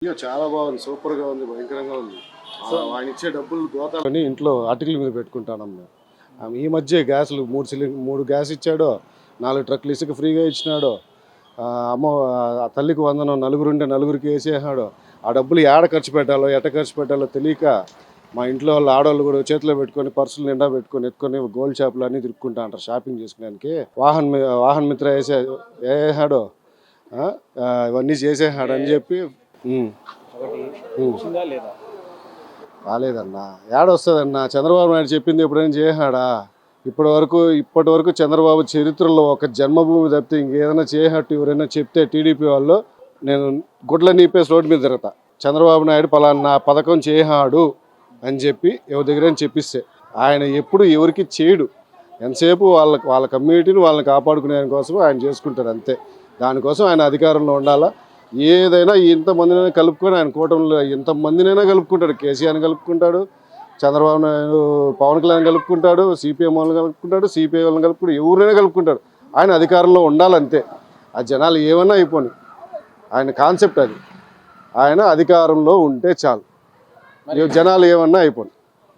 అయ్యో! చాలా బాగుంది. సూపర్‌గా ఉంది. భయంకరంగా ఉంది. ఆయన ఇచ్చే డబ్బులు గోతాలని ఇంట్లో అటికల మీద పెట్టుకుంటానమ్మా. ఈ మధ్య గ్యాసులు 3 గ్యాస్ ఇచ్చాడు. 4 ట్రక్కులు ఇసుక ఫ్రీగా ఇచ్చినాడు. అమ్మో! తల్లికి వందనం నలుగురుంటే నలుగురికి ఏసేసాడు. ఆ డబ్బులు ఏడ ఖర్చు పెట్టాలో, ఎట్ట ఖర్చు పెట్టాలో తెలియక మా ఇంట్లో వాళ్ళు ఆడవాళ్ళు కూడా చేతిలో పెట్టుకొని పర్సులు నిండా పెట్టుకొని ఎత్తుకొని గోల్డ్ షాపులు అన్నీ తిరుక్కుంటా అంటారు షాపింగ్ చేసుకోవడానికి. వాహన్ మిత్ర వేసేసాడు. ఇవన్నీ చేసేసాడు అని చెప్పి రాలేదన్నా. ఏడొస్తుందన్నా? చంద్రబాబు నాయుడు చెప్పింది ఎప్పుడైనా చేసాడా? ఇప్పటి వరకు చంద్రబాబు చరిత్రలో ఒక జన్మభూమి తప్పితే ఇంకేదైనా చేసినట్టు ఎవరైనా చెప్తే టీడీపీ వాళ్ళు నేను గుడ్ల నీపేసి రోడ్డు మీద తిరుగుతా. చంద్రబాబు నాయుడు పలానా పథకం చేసాడు అని చెప్పి ఎవరి దగ్గర చెప్పిస్తే ఆయన ఎప్పుడు ఎవరికి చేయడు. ఎంతసేపు వాళ్ళ కమ్యూనిటీని వాళ్ళని కాపాడుకునే కోసం ఆయన చేసుకుంటారు అంతే. దానికోసం ఆయన అధికారంలో ఉండాలా. ఏదైనా ఇంతమందినైనా కలుపుకొని ఆయన కూటమిలో ఎంతమందినైనా కలుపుకుంటాడు. కేసీఆర్ని కలుపుకుంటాడు, చంద్రబాబు నాయుడు పవన్ కళ్యాణ్ కలుపుకుంటాడు, సిపిఎం వాళ్ళని కలుపుకుంటాడు, సిపిఐ వాళ్ళని కలుపుకుంటాడు, ఎవరైనా కలుపుకుంటాడు. ఆయన అధికారంలో ఉండాలంతే. ఆ జనాలు ఏమన్నా అయిపోని ఆయన కాన్సెప్ట్ అది. ఆయన అధికారంలో ఉంటే చాలు, జనాలు ఏమన్నా అయిపోని.